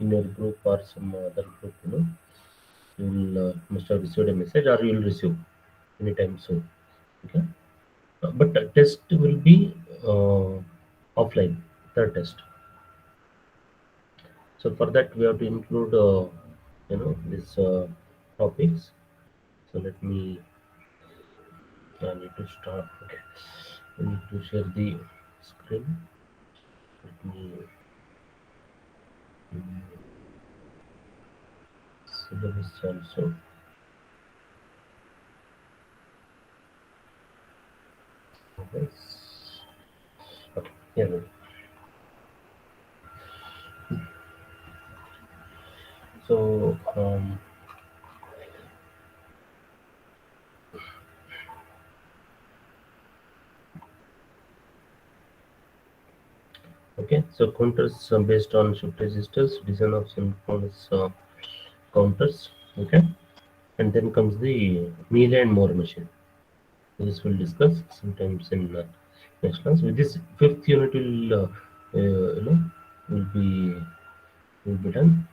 in your group or some other group, you will must have received a message or you will receive anytime soon. Okay, but the test will be offline. Third test. So for that we have to include these topics. So let me. I need to start. Okay, I need to share the screen. Let me. Syllabus also. Yes. Okay. Yeah. So okay. So counters based on shift registers, design of synchronous counters. Okay, and then comes the Mealy and More machine. This we'll discuss sometimes in next class. With this fifth unit will will be will be done.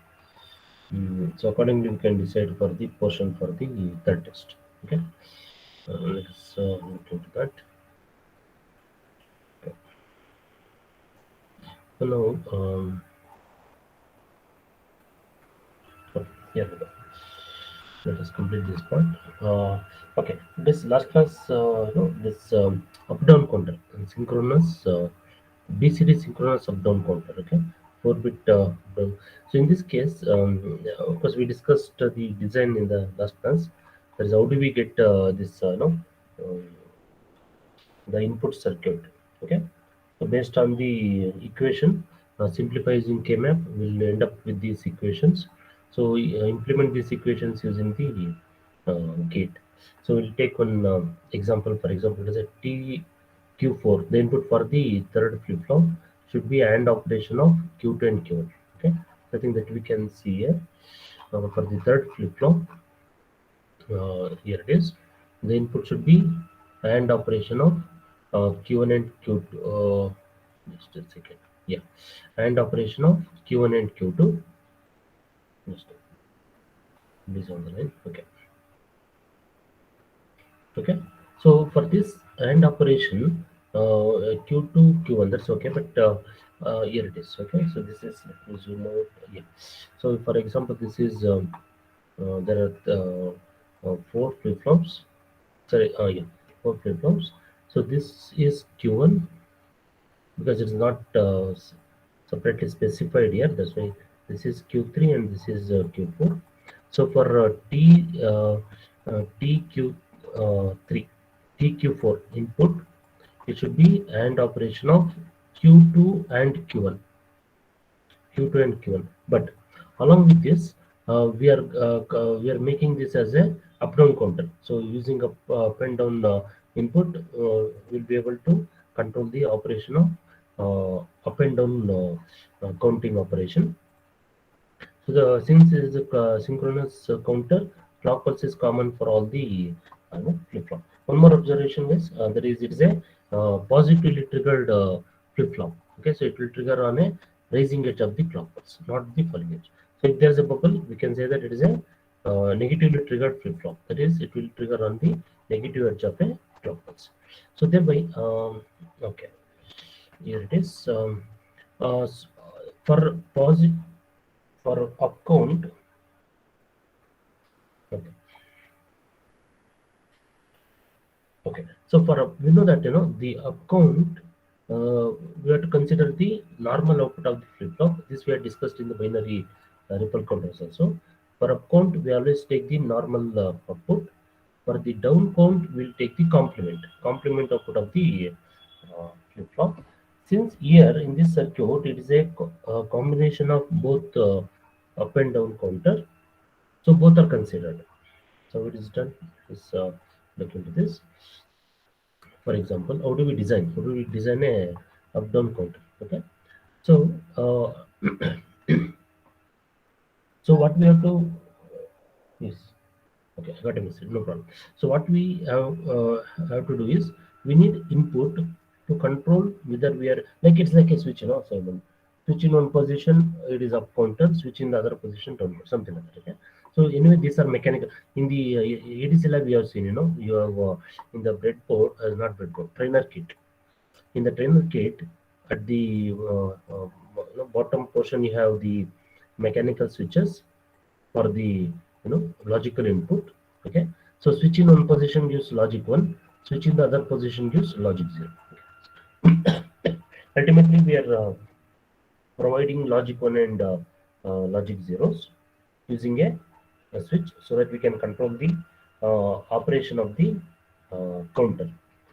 So accordingly, we can decide for the portion for the third test. Okay, let's look into that. Okay. So now, okay, here we go. Let us complete this part. Okay, this last class, this up-down counter, synchronous BCD synchronous up-down counter. Okay, 4-bit up-down. So in this case, of course, we discussed the design in the last class. That is, how do we get this, um, the input circuit? Okay, so based on the equation, simplify using K-map, we'll end up with these equations. So implement these equations using the gate. So we'll take one example. For example, it is a TQ4. The input for the third flip flop should be AND operation of Q2 and Q1. Okay, I think that we can see here for the third flip flop. Here it is. The input should be AND operation of Q1 and Q2. Just a second. Yeah, AND operation of Q1 and Q2. Just please on the line. Okay. Okay. So for this AND operation, Q2, Q1, that's okay. But here it is. Okay. So this is, let me zoom out. Yeah. So for example, this is there are four flip flops. Sorry. Yeah, four flip flops. So this is Q1 because it's not separately specified here. That's why this is Q3 and this is Q4. So for TQ3, TQ4 input, it should be AND operation of Q2 and Q1. Q2 and Q1. But along with this, we are making this as a up down counter. So using up and down input, we'll be able to control the operation of up and down counting operation. So the since it is a synchronous counter, clock pulse is common for all the flip flop. One more observation is that is it is a positively triggered flip flop. Okay, so it will trigger on a rising edge of the clock pulse, not the falling edge. So if there is a bubble, we can say that it is a negatively triggered flip flop. That is, it will trigger on the negative edge of a clock pulse. So thereby, okay, here it is. S- for positive for up count. Okay. Okay. So for we know that the up count, we have to consider the normal output of the flip flop. This we have discussed in the binary ripple counters also. For up count, we always take the normal output. For the down count, we'll take the complement output of the flip flop. Since here in this circuit, it is a combination of both up and down counter, so both are considered. So it is done. Let's look into this. For example, how do we design? How do we design a up-down counter? Okay. So, so what we have to is okay. I got a message. No problem. So what we have to do is we need input to control whether we are like it's like a switch, Simon. switch in one position, it is up counter, switch in the other position, down counter, something like that. Okay. So anyway, these are mechanical. In the ADC lab, we have seen, you have in the breadboard, not breadboard, trainer kit. In the trainer kit, at the bottom portion, you have the mechanical switches for the logical input. Okay. So switch in one position gives logic 1, switch in the other position gives logic 0. Ultimately, we are providing logic 1 and logic zeros using a switch so that we can control the operation of the counter,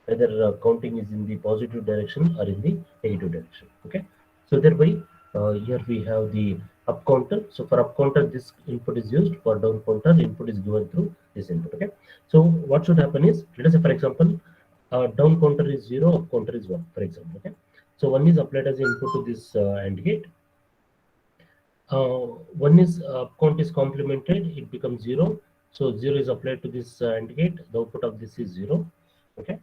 whether counting is in the positive direction or in the negative direction. Okay. So thereby here we have the up counter. So for up counter, this input is used. For down counter, input is given through this input. Okay. So what should happen is, let us say for example, down counter is 0, up counter is 1, for example. Okay. So 1 is applied as input to this AND gate. One is count is complemented, it becomes 0. So 0 is applied to this AND gate. The output of this is 0. Okay.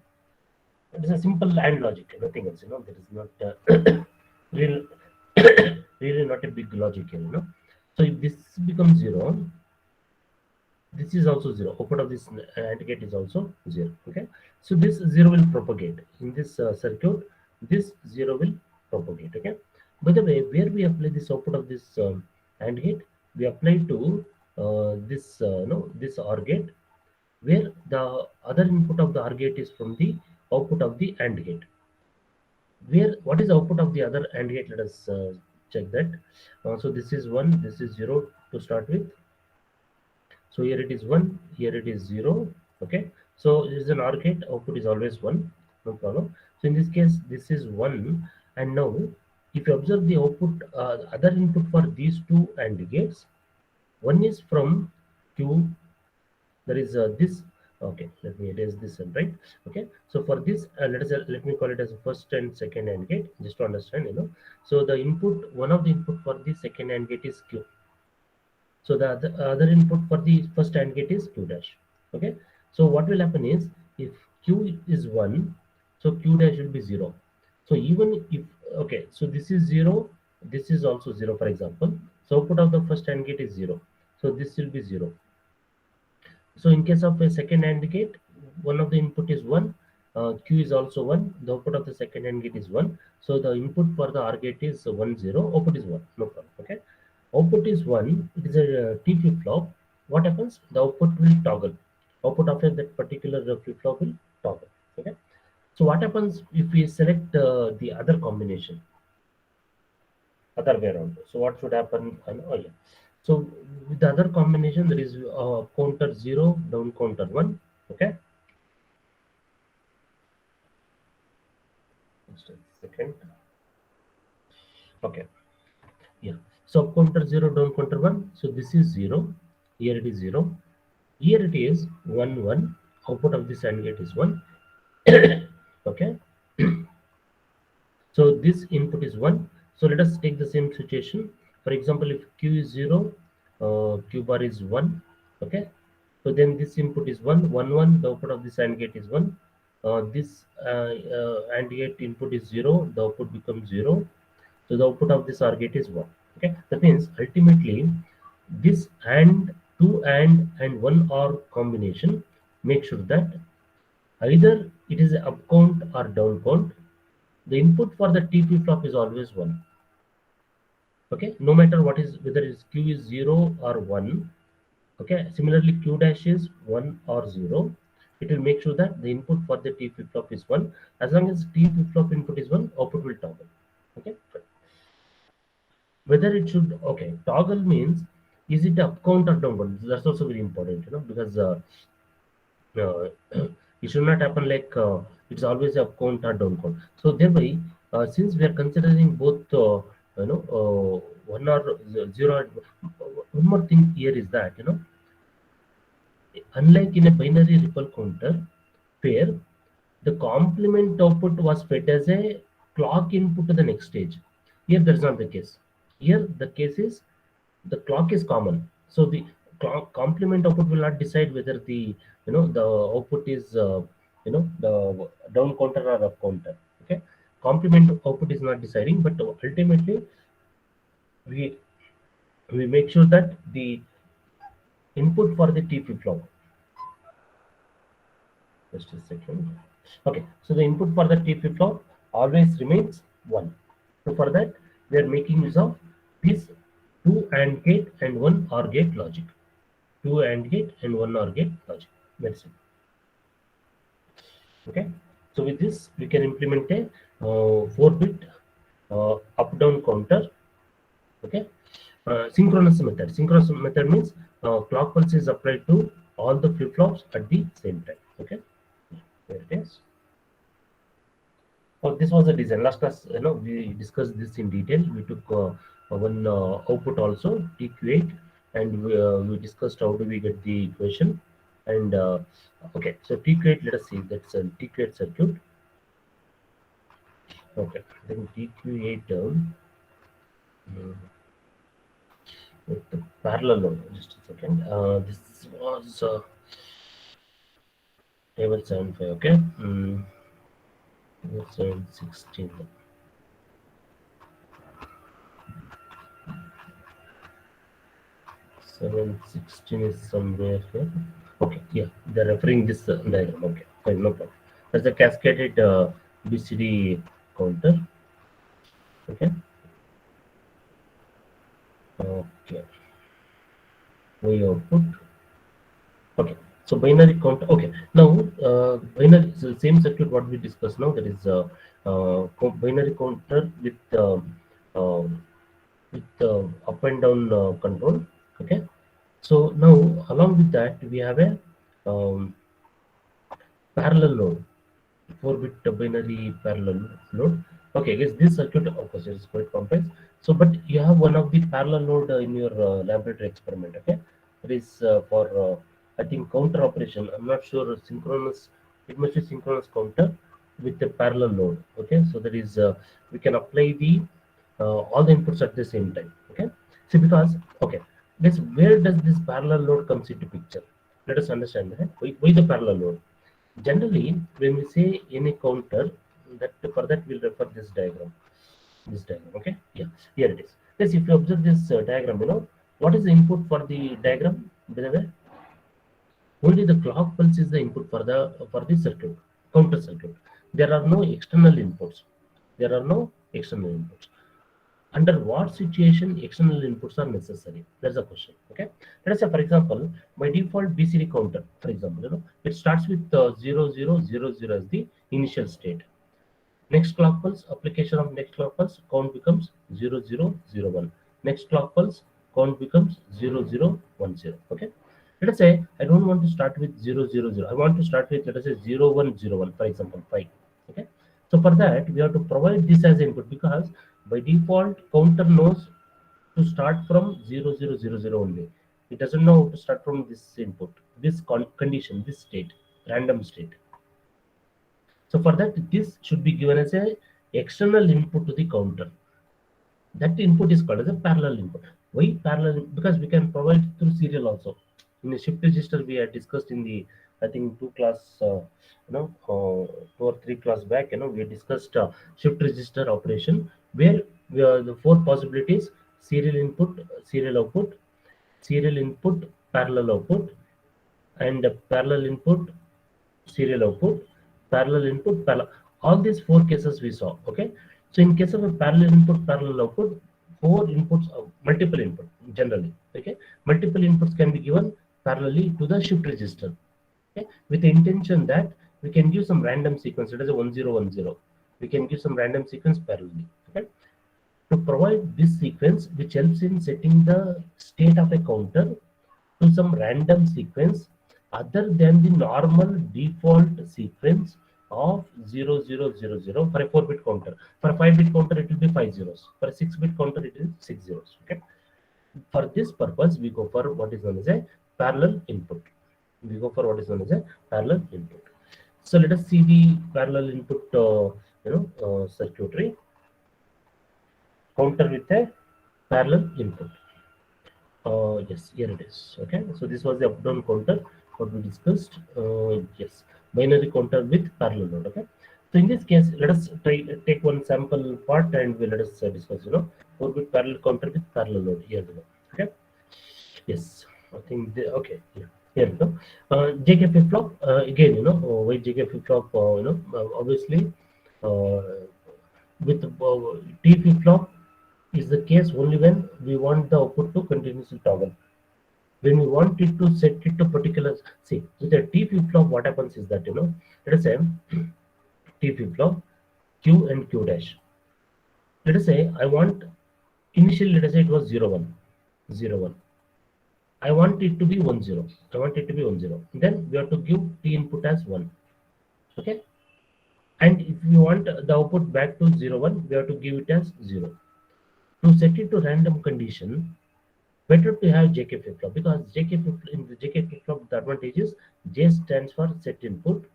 It is a simple AND logic, nothing else. There is not real, really not a big logic here. So if this becomes 0, this is also 0. Output of this AND gate is also 0. Okay. So this 0 will propagate in this circuit. This 0 will propagate. Okay. By the way, where we apply this output of this AND gate, we apply to this this OR gate, where the other input of the OR gate is from the output of the AND gate. Where what is the output of the other AND gate? Let us check that. So this is 1, this is 0 to start with. So here it is 1, here it is 0. Okay. So this is an OR gate, output is always 1, no problem. So in this case, this is 1, and now if you observe the output, other input for these two AND gates, one is from Q, there is this. Okay, let me erase this one, right? Okay, so for this, let me call it as a first and second AND gate, just to understand. So the input, one of the input for the second AND gate is Q. So the other input for the first AND gate is Q dash. Okay, so what will happen is, if Q is 1, so Q dash will be 0. So even if, okay, so this is 0, this is also 0, for example. So output of the first AND gate is 0. So this will be 0. So in case of a second AND gate, one of the input is 1, Q is also 1, the output of the second AND gate is 1. So the input for the OR gate is 1, 0, output is 1, no problem. Okay. Output is 1, it is a T flip-flop. What happens? The output will toggle. Output after that particular flip-flop will toggle. Okay. So what happens if we select the other combination? Other way around. So what should happen? Oh yeah. So with the other combination, there is counter 0, down counter 1. Okay. Just a second. Okay. Yeah. So up counter 0, down counter 1. So this is 0. Here it is 0. Here it is 1, 1. Output of this AND gate is 1. Okay. So this input is 1. So let us take the same situation. For example, if Q is 0, Q bar is 1. Okay. So then this input is 1, 1, 1. The output of this AND gate is 1. This AND gate input is 0. The output becomes 0. So the output of this OR gate is 1. Okay. That means ultimately this AND, 2 and 1 OR combination, make sure that either it is a up count or down count. The input for the T flip-flop is always 1. Okay, no matter what is, whether it's Q is 0 or 1. Okay, similarly Q dash is 1 or 0. It will make sure that the input for the T flip-flop is 1. As long as T flip-flop input is 1, output will toggle. Okay, whether it should, okay, toggle means, is it up count or down count? That's also very important, because it should not happen like it's always up count or down count. So thereby, since we are considering both, one or zero, one more thing here is that, unlike in a binary ripple counter, where the complement output was fed as a clock input to the next stage, here that's not the case. Here the case is the clock is common, so the complement output will not decide whether the the output is the down counter or up counter. Okay, complement output is not deciding, but ultimately we we make sure that the input for the T flip-flop, just a second. Okay, so the input for the T flip-flop always remains 1. So for that, we are making use of this 2 AND gate and 1 OR gate logic. 2 AND gate and 1 OR gate logic. Very simple. Okay, so with this, we can implement a 4-bit up-down counter. Okay, synchronous method. Synchronous method means clock pulse is applied to all the flip-flops at the same time. Okay, there it is. Oh, this was a design. Last class, we discussed this in detail. We took one output also, TQ8, and we discussed how do we get the equation. And okay, so TQ8, let us see. That's a TQ8 circuit. Okay, then TQ8 with the parallel load. Just a second. This was table 75. Okay, 716. 716 is somewhere here. Okay, yeah, they're referring this diagram. Okay, fine, no problem. That's a cascaded BCD counter. Okay, okay, Y output. Okay, so binary counter. Okay, now binary is the same circuit what we discussed now. That is binary counter uh, with up and down control. Okay, so now along with that we have a parallel load. 4-bit binary parallel load. Okay, guys, this circuit, of course, is quite complex. So, but you have one of the parallel load in your laboratory experiment. Okay, it is for I think counter operation. I'm not sure synchronous. It must be synchronous counter with the parallel load. Okay, so that is we can apply the all the inputs at the same time. Okay, see because okay, this where does this parallel load comes into picture? Let us understand that. Why the parallel load? Generally, when we say any counter, that for that we'll refer this diagram. This diagram, okay? Yeah, here it is. Yes, if you observe this diagram, what is the input for the diagram? By the way, only the clock pulse is the input for the circuit, counter circuit. There are no external inputs. There are no external inputs. Under what situation external inputs are necessary? That's the question. Okay. Let us say, for example, by default BCD counter, for example, it starts with 0000 as the initial state. Next clock pulse, application of next clock pulse, count becomes 0001. Next clock pulse, count becomes 0010. Okay. Let us say I don't want to start with 000. I want to start with, let us say, 0101, for example, 5. Okay. So for that, we have to provide this as input because by default, counter knows to start from 0000 only. It doesn't know how to start from this input, this condition, this state, random state. So for that, this should be given as a external input to the counter. That input is called as a parallel input. Why parallel? Because we can provide through serial also. In the shift register, we had discussed in the I think 2 or 3 class back. We discussed shift register operation where we are the 4 possibilities: serial input, serial output, serial input, parallel output, and parallel input, serial output, parallel input, parallel. All these 4 cases we saw. Okay. So in case of a parallel input, parallel output, 4 inputs, multiple input generally. Okay. Multiple inputs can be given parallelly to the shift register. Okay. With the intention that we can give some random sequence. It is a 1010. We can give some random sequence parallelly. Okay. To provide this sequence, which helps in setting the state of a counter to some random sequence other than the normal default sequence of 0000 for a 4-bit counter. For a 5-bit counter, it will be 5 zeros. For a 6-bit counter, it is 6 zeros. Okay. For this purpose, we go for what is known as a parallel input. We go for what is known as a parallel input. So let us see the parallel input, circuitry. Counter with a parallel input. Yes, here it is. Okay, so this was the up-down counter what we discussed. Yes, binary counter with parallel load. Okay, So in this case, let us take one sample part and let us discuss, 4-bit parallel counter with parallel load. Here we go. Okay. Yes. I think okay. Yeah. Here we go. JK flip flop again. Why JK flip flop? Obviously, uh, with T flip flop is the case only when we want the output to continuously toggle. When we want it to set it to particular, see, with a T flip flop, what happens is that, let us say T flip flop Q and Q dash. Let us say I want initially, let us say it was 0 1 0 1. I want it to be 1 0. I want it to be 1 0. Then we have to give T input as 1. Okay. And if we want the output back to 0 1, we have to give it as 0. To set it to random condition, better to have JK flip flop, because in the JK flip flop the advantage is J stands for set input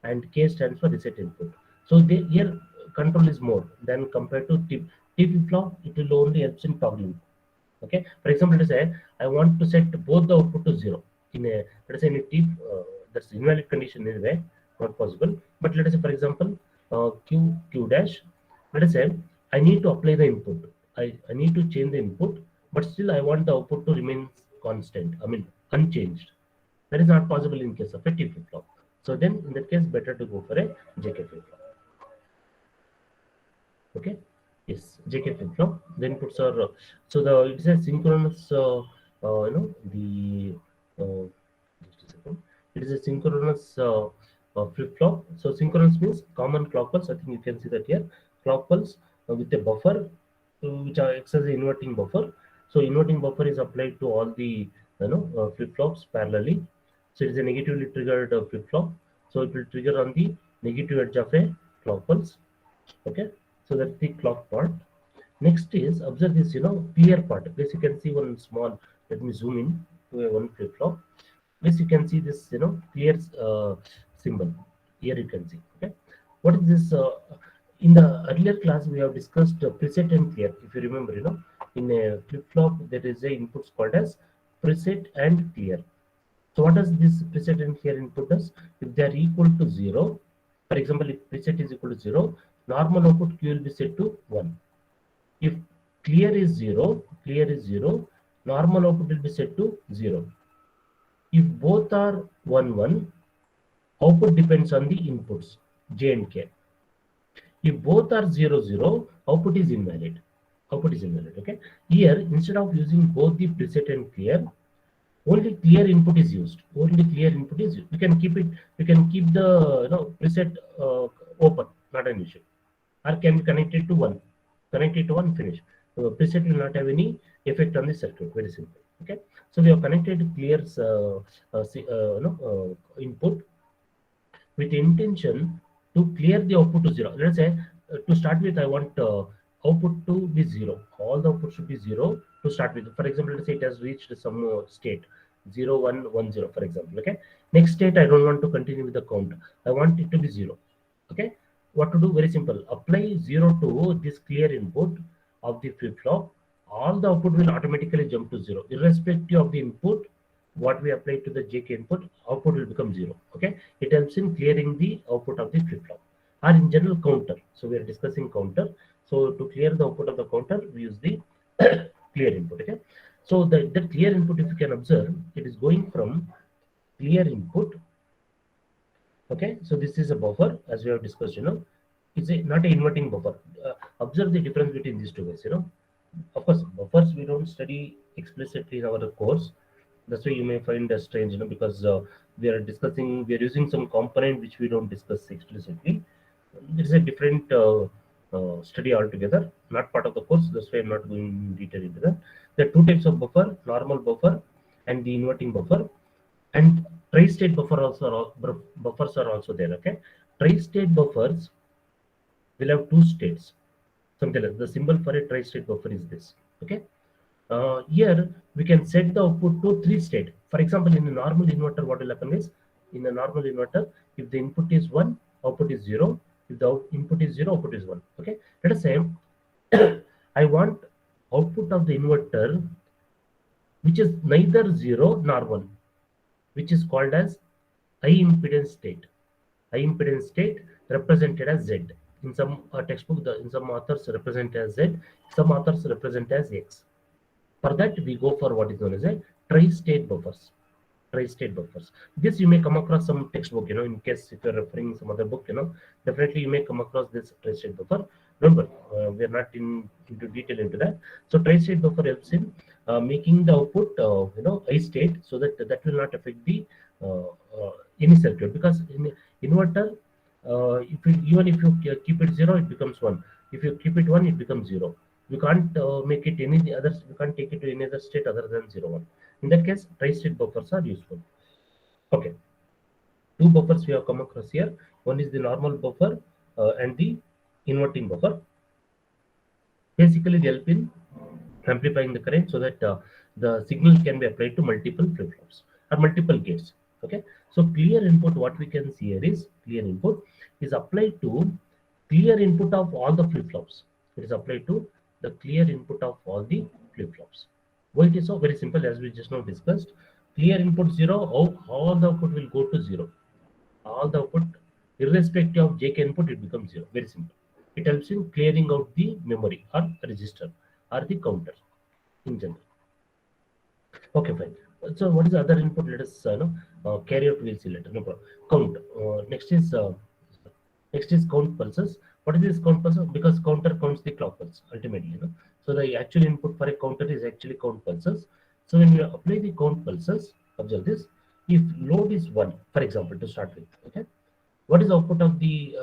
and K stands for reset input. So here control is more than compared to T flip flop. It will only help in toggling. Okay. For example, let us say I want to set both the output to 0 in a, let us say in a T, that's invalid condition anyway, not possible. But let us say, for example, Q dash, let us say I need to apply the input. I need to change the input, but still I want the output to remain constant, I mean unchanged. That is not possible in case of a T flip flop. So then in that case, better to go for a JK flip flop. Okay. Yes, JK flip flop. The inputs are so the it's a synchronous. The just a second. It is a synchronous flip flop. So synchronous means common clock pulse. I think you can see that here. Clock pulse with a buffer, which acts as an inverting buffer. So inverting buffer is applied to all the flip flops parallelly. So it is a negatively triggered flip flop. So it will trigger on the negative edge of a clock pulse. Okay. So that's the clock part. Next is observe this, clear part. This you can see one small. Let me zoom in to a one flip flop. This you can see this, clear symbol. Here you can see. Okay, what is this? In the earlier class we have discussed preset and clear. If you remember, in a flip flop there is a inputs called as preset and clear. So what does this preset and clear input does? If they are equal to 0, for example, if preset is equal to 0, normal output Q will be set to 1. If clear is 0, normal output will be set to 0. If both are 1 1, output depends on the inputs J and K. If both are 0 0, output is invalid. Output is invalid. Okay. Here, instead of using both the preset and clear, only clear input is used. Only clear input is used. We can keep it. We can keep the preset open, not an issue, or can be connected to one. Connected to one, finish. Preset will not have any effect on the circuit. Very simple. Okay. So we have connected clear input with the intention to clear the output to 0. Let's say to start with, I want output to be 0. All the output should be 0 to start with. For example, let's say it has reached some state 0 1 1 0, for example. Okay. Next state, I don't want to continue with the count. I want it to be 0. Okay. What to do? Very simple. Apply 0 to this clear input of the flip flop. All the output will automatically jump to 0, irrespective of the input what we apply to the JK input, output will become 0. Okay, it helps in clearing the output of the flip flop, or in general counter. So we are discussing counter. So to clear the output of the counter, we use the clear input. Okay, so the clear input, if you can observe, it is going from clear input. Okay, so this is a buffer, as we have discussed. It's not an inverting buffer. Observe the difference between these two guys. Of course, buffers we don't study explicitly in our course. That's why you may find us strange, because we are using some component which we don't discuss explicitly. It is a different study altogether, not part of the course. That's why I'm not going in detail into that. There are two types of buffer: normal buffer and the inverting buffer. And tri-state buffers are also there. Okay, tri-state buffers will have two states. Something like the symbol for a tri-state buffer is this. Okay. Here we can set the output to 3 state. For example, in a normal inverter, what will happen is, in a normal inverter, if the input is 1, output is 0. If the input is 0, output is 1. Okay. Let us say I want output of the inverter which is neither 0 nor 1, which is called as high impedance state. High impedance state, represented as Z. In some textbook, in some authors represent as Z, some authors represent as X. For that, we go for what is known as a tri-state buffers. Tri-state buffers. This you may come across some textbook, in case if you're referring some other book, definitely you may come across this tri-state buffer. Remember, we are not into detail into that. So tri-state buffer helps in making the output, I state, so that will not affect the uh, any circuit, because in inverter, even if you keep it zero, it becomes one. If you keep it one, it becomes zero. You can't make it any other. You can't take it to any other state other than 0 1. In that case, tri-state buffers are useful. Okay, two buffers we have come across here. One is the normal buffer and the inverting buffer. Basically, they help in amplifying the current so that the signal can be applied to multiple flip-flops or multiple gates. Okay, so clear input, what we can see here is clear input is applied to clear input of all the flip-flops. It is applied to the clear input of all the flip-flops. Why it is so? Very simple, as we just now discussed. Clear input 0, all the output will go to 0. All the output, irrespective of JK input, it becomes 0. Very simple. It helps in clearing out the memory or register or the counter in general. Okay, fine. So what is the other input? Let us carry out. We'll see later. No problem. Count. Next is count pulses. What is this count pulses? Because counter counts the clock pulse ultimately. So the actual input for a counter is actually count pulses. So when you apply the count pulses, observe this. If load is 1, for example, to start with, okay, what is output of the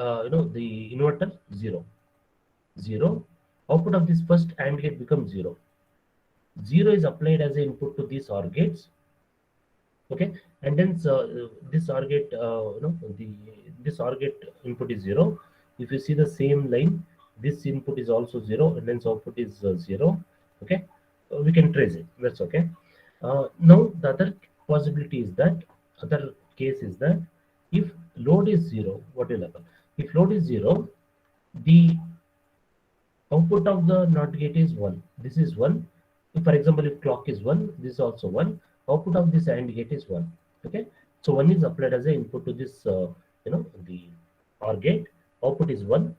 the inverter? 0. 0. Output of this first AND gate becomes 0. 0 is applied as an input to these OR gates. Okay, and then this OR gate, this OR gate input is 0. If you see the same line, this input is also 0, and then output is 0. Okay, we can trace it. That's okay. Now the other possibility is that, other case is that, if load is 0, what will happen? If load is 0, the output of the NOT gate is 1. This is 1. If, for example, if clock is 1, this is also 1. Output of this AND gate is 1. Okay, so 1 is applied as an input to this, the OR gate. Output is 1.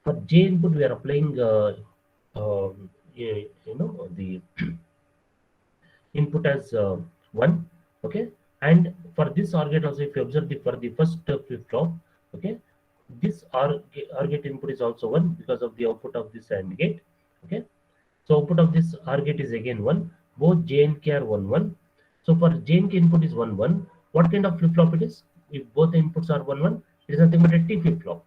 For J input, we are applying, the input as 1. Okay, and for this OR gate also, if you observe for the first flip flop, okay, this OR gate input is also 1 because of the output of this AND gate. Okay, so output of this OR gate is again 1. Both J and K are 1 1. So for J and K input is 1 1. What kind of flip flop it is? If both the inputs are 1 1, it is nothing but a T flip flop.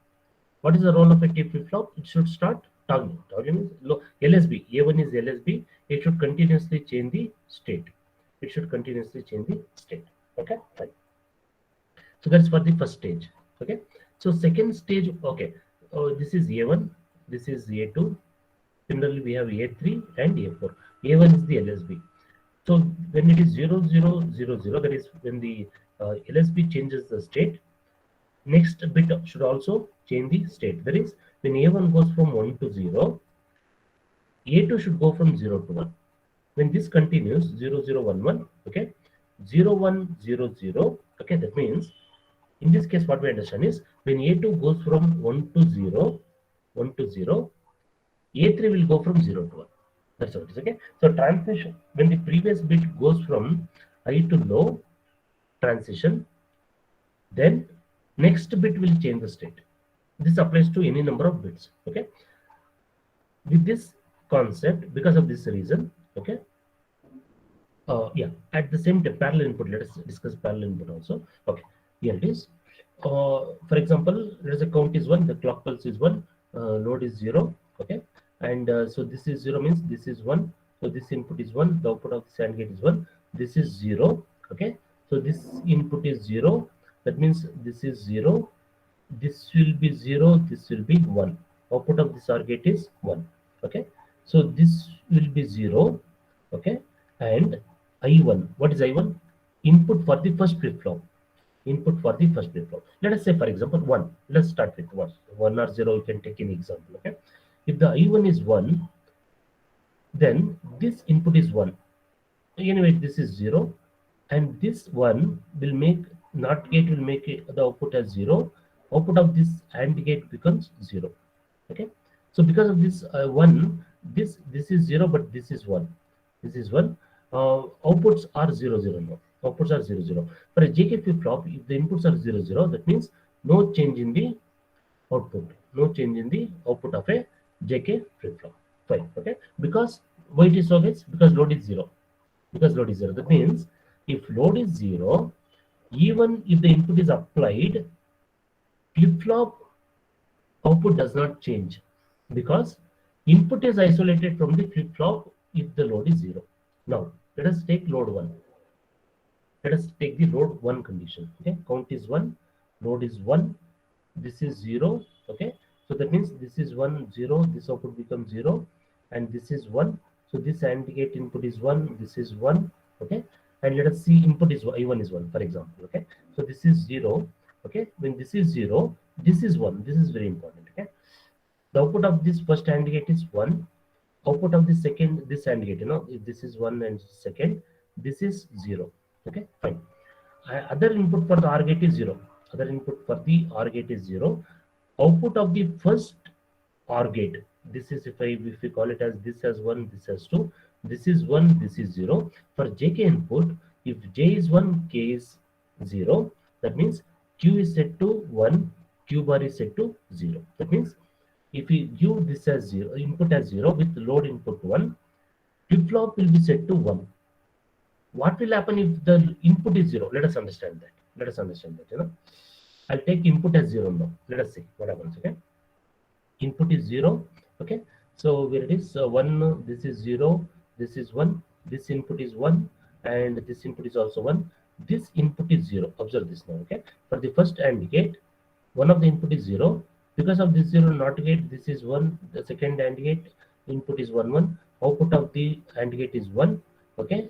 What is the role of a T flip flop? It should start toggling. Toggling is low. LSB. A1 is LSB. It should continuously change the state. It should continuously change the state. Okay, fine. So that's for the first stage. Okay. So second stage. Okay. This is A1. This is A2. Similarly, we have A3 and A4. A1 is the LSB. So when it is 0 0 0 0, that is when the LSB changes the state, next bit should also change the state. That is, when A1 goes from 1 to 0, A2 should go from 0 to 1. When this continues 0 0 1 1, okay, 0 1 0 0, okay, that means in this case what we understand is when A2 goes from 1 to 0, 1 to 0, A3 will go from 0 to 1. That's what it is. Okay, so transition, when the previous bit goes from high to low transition, then next bit will change the state. This applies to any number of bits. Okay, with this concept, because of this reason, okay, yeah, at the same time, parallel input, let us discuss parallel input also. Okay, here it is. For example, let us say count is 1, the clock pulse is 1, load is 0. Okay, and so this is 0 means this is 1. So this input is 1, the output of the AND gate is 1. This is 0. Okay, so this input is 0. That means this is 0. This will be 0. This will be 1. Output of this OR gate is 1. Okay, so this will be 0. Okay, and I1. What is I1? Input for the first flip flop. Input for the first flip flop. Let us say, for example, 1. Let's start with 1. 1 or 0, you can take any example. Okay, if the I1 is 1, then this input is 1. Anyway, this is 0, and this 1 will make, NOT gate will make the output as 0. output of this AND gate becomes 0. Okay, so because of this 1, this is 0, but this is 1. This is 1. Outputs are 0 0 now. Outputs are 0 0. For a JK flip flop, if the inputs are 0 0, that means no change in the output. No change in the output of a JK flip flop. Fine. Okay, because why it is so, guys? Because load is 0. Because load is 0. That means if load is 0, even if the input is applied, flip flop output does not change, because input is isolated from the flip flop if the load is 0. Now let us take load 1. Let us take the load 1 condition. Okay, count is 1, load is 1, this is 0. Okay, so that means this is 1 0, this output becomes 0, and this is 1. So this AND gate input is 1, this is 1. Okay, and let us see input is I1 is 1, for example. Okay, so this is 0. Okay, when this is 0, this is 1. This is very important. Okay, the output of this first AND gate is 1. Output of the second, this AND gate, if this is 1 and second, this is 0. Okay, fine. Other input for the OR gate is 0. Other input for the OR gate is 0. Output of the first OR gate, this is, if we call it as this as 1, this as 2, this is 1, this is 0. For JK input, if J is 1, K is 0, that means Q is set to 1, Q bar is set to 0. That means if we give this as 0, input as 0 with load input 1, flip flop will be set to 1. What will happen if the input is 0? Let us understand that. Let us understand that. I'll take input as 0 now. Let us see what happens. Okay, input is 0. Okay, so where it is 1, this is 0, this is 1, this input is 1, and this input is also 1. This input is 0. Observe this now. Okay, for the first AND gate, one of the input is 0. Because of this 0 NOT gate, this is 1. The second AND gate input is 1 1. Output of the AND gate is 1. Okay,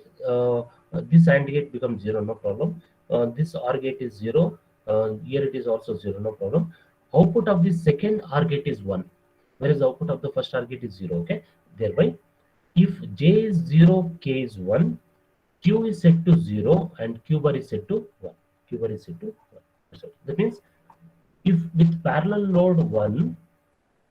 this AND gate becomes 0, no problem. This OR gate is 0. Here it is also 0, no problem. Output of the second OR gate is 1, whereas the output of the first OR gate is 0. Okay, thereby, if J is 0, K is 1, Q is set to 0, and Q bar is set to 1. Q bar is set to 1. So that means if with parallel load 1,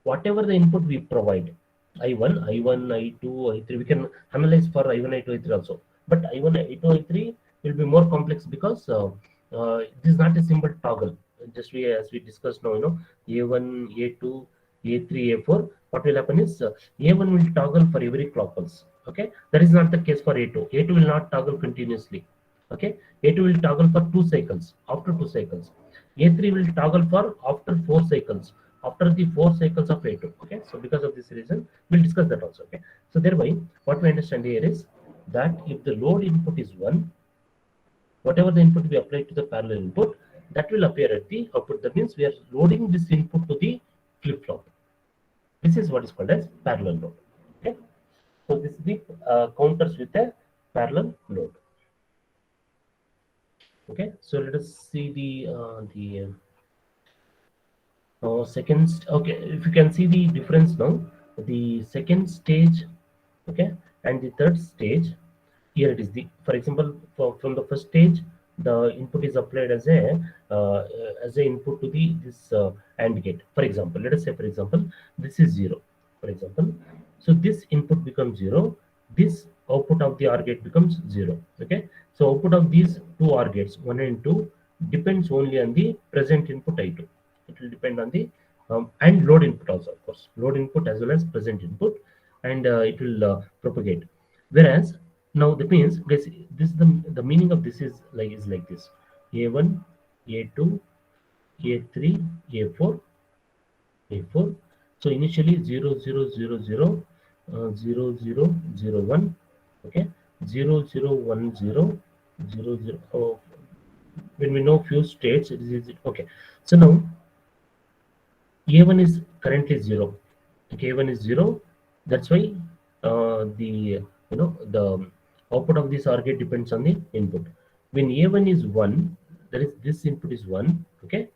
whatever the input we provide, I1, I2, I3, we can analyze for I1, I2, I3 also. But I1, I2, I3 will be more complex because this is not a simple toggle. Just as we discussed now, A1, A2, A3, A4. What will happen is A1 will toggle for every clock pulse. Okay, that is not the case for A2. A2 will not toggle continuously. Okay, A2 will toggle for 2 cycles. After 2 cycles, A3 will toggle for after 4 cycles. After the 4 cycles of A2. Okay, so because of this reason, we'll discuss that also. Okay, so thereby, what we understand here is that if the load input is 1, whatever the input we apply to the parallel input, that will appear at the output. That means we are loading this input to the flip flop. This is what is called as parallel load. Okay, so this is the counters with a parallel load. Okay, so let us see the second. Okay, if you can see the difference now, the second stage, okay, and the third stage. Here it is the, for example, from the first stage, the input is applied as a input to the this AND gate. For example, let us say, for example, this is 0. For example, so this input becomes 0. This output of the OR gate becomes 0. Okay, so output of these two OR gates, 1 and 2, depends only on the present input I2. It will depend on the and load input also, of course, load input as well as present input, and it will propagate. Whereas now that means this the meaning of this is like this: A1, A2, A3, A4, A4. So initially 0 0 0 0 0 0 0 1. Okay, 0 0 1 0 0 0. Oh, when we know few states, it is okay. So now A1 is currently 0. Okay, A1 is 0. That's why the the output of this OR gate depends on the input. When A1 is 1, that is this input is 1. Okay,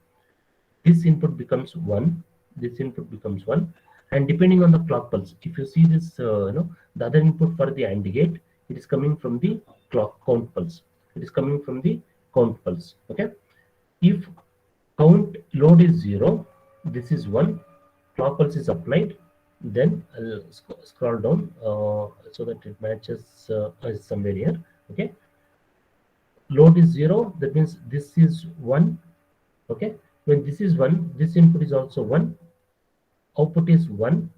this input becomes 1. This input becomes 1, and depending on the clock pulse, if you see this, the other input for the AND gate, it is coming from the clock count pulse. It is coming from the count pulse. Okay, if count load load is 0, this is 1, clock pulse is applied, then I'll scroll down so that it matches somewhere here. Okay, load is 0, that means this is 1. Okay, when this is 1, this input is also 1, output is 1,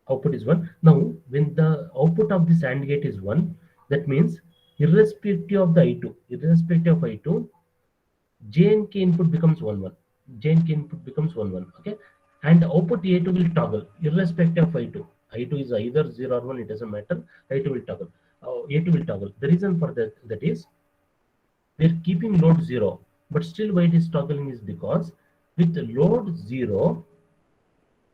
output is 1. Now when the output of this AND gate is 1, that means irrespective of the I2, irrespective of I2, J and K input becomes 1 1. J and K input becomes 1 1. Okay, and output A2 will toggle irrespective of I2. I2 is either 0 or 1, it doesn't matter. I2 will toggle. A2 will toggle. The reason for that is we're keeping load 0, but still why it is toggling is because with load 0,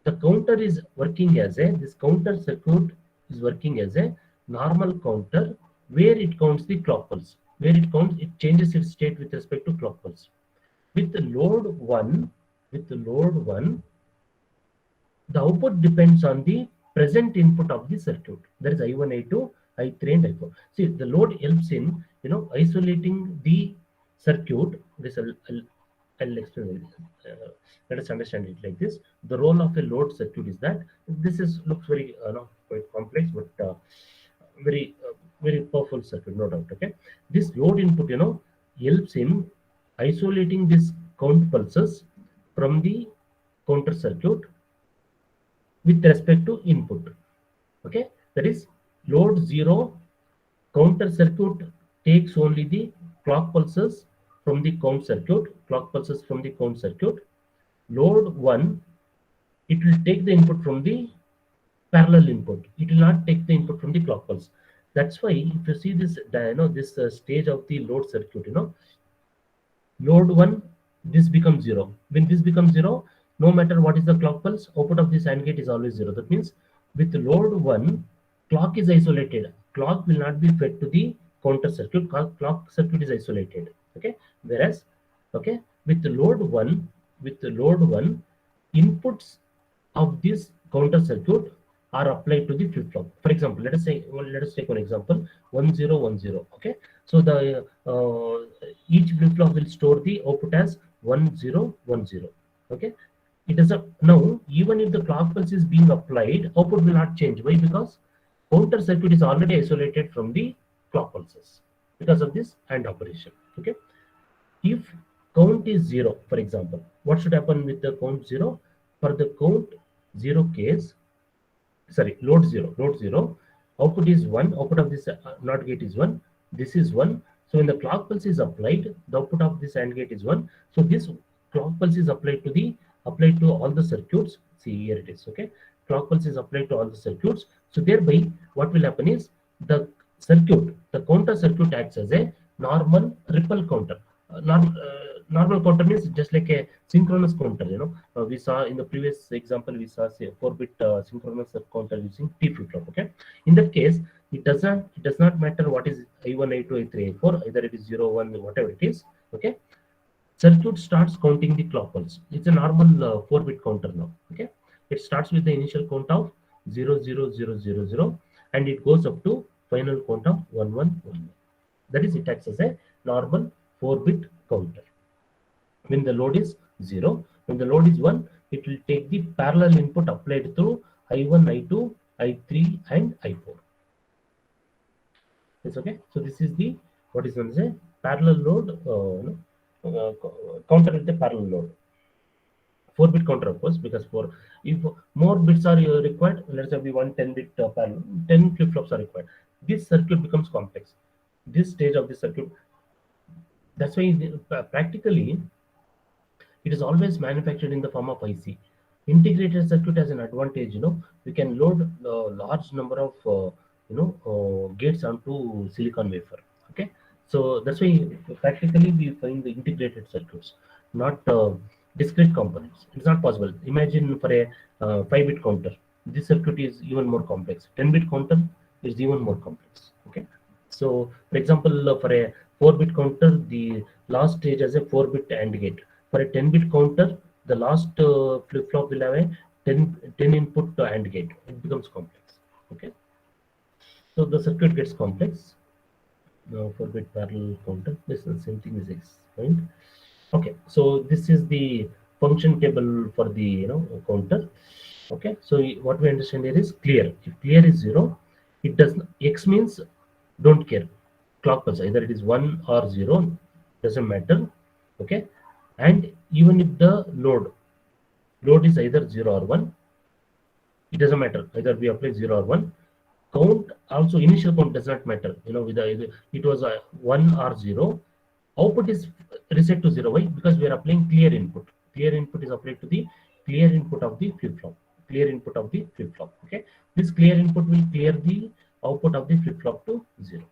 the counter is working as a, this counter circuit is working as a normal counter where it counts the clock pulse. Where it counts, it changes its state with respect to clock pulse. With load 1, with load 1, the output depends on the present input of the circuit. That is I1, I2, I3 and I4. See, the load helps in, isolating the circuit. This I'll explain it. Let us understand it like this. The role of a load circuit is that this is looks very quite complex, but very very powerful circuit, no doubt. Okay, this load input helps in isolating this count pulses from the counter circuit with respect to input. Okay, that is load 0, counter circuit takes only the clock pulses from the count circuit, clock pulses from the count circuit. Load 1, it will take the input from the parallel input. It will not take the input from the clock pulse. That's why if you see this, this stage of the load circuit, load 1, this becomes 0. When this becomes 0, no matter what is the clock pulse, output of this AND gate is always 0. That means with load 1, clock is isolated. Clock will not be fed to the counter circuit. Clock circuit is isolated. Okay, whereas with load 1, inputs of this counter circuit are applied to the flip flop. For example, let us take one example, 1010. Okay, so the each flip flop will store the output as 1010. Okay, it does not, now even if the clock pulse is being applied, output will not change. Why? Because counter circuit is already isolated from the clock pulses because of this AND operation. Okay, if count is 0, for example, what should happen with the count 0? For the count 0 case, sorry, load 0, output is 1, output of this NOT gate is 1, this is 1. So when the clock pulse is applied, the output of this AND gate is 1. So this clock pulse is applied to all the circuits. See, here it is. Okay, clock pulse is applied to all the circuits. So thereby what will happen is the counter circuit acts as a normal ripple counter. Normal counter means just like a synchronous counter. We saw in the previous example, we saw say 4-bit synchronous counter using T flip flop. Okay, in that case, it does not matter what is I1, I2, I3, I4, either it is 0, 1, whatever it is. Okay, circuit starts counting the clock pulse. It's a normal 4-bit counter now. Okay, it starts with the initial count of 0 0 0 0 0 and it goes up to final count of 1 1 1. That is, it acts as a normal 4-bit counter. When the load is 0, when the load is 1, it will take the parallel input applied through I1, I2, I3 and I4. It's okay. So this is the what is known as a parallel load, counter with the parallel load. 4-bit counter, of course, because if more bits are required, let's say we want 10-bit parallel, 10 flip flops are required. This circuit becomes complex. This stage of the circuit, that's why practically it is always manufactured in the form of IC. Integrated circuit has an advantage. We can load a large number of gates onto silicon wafer. Okay, so that's why practically we find the integrated circuits, not discrete components. It's not possible. Imagine for a 5-bit counter, this circuit is even more complex. 10-bit counter is even more complex. Okay, so for example, for a 4-bit counter, the last stage has a 4-bit AND gate. For a 10-bit counter, the last flip flop will have a 10 input AND gate. It becomes complex. Okay, so the circuit gets complex. Now 4-bit parallel counter, this is the same thing is explained. Okay, so this is the function table for the counter. Okay, so what we understand here is clear. If clear is 0, it does not, X means don't care. Clock pulse, either it is 1 or 0, doesn't matter. Okay, and even if the load is either 0 or 1, it doesn't matter. Either we apply 0 or 1. Count also, initial count does not matter. With it was a 1 or 0. Output is reset to 0. Why? Because we are applying clear input. Clear input is applied to the clear input of the flip flop. Clear input of the flip flop. Okay. This clear input will clear the output of the flip flop to 0.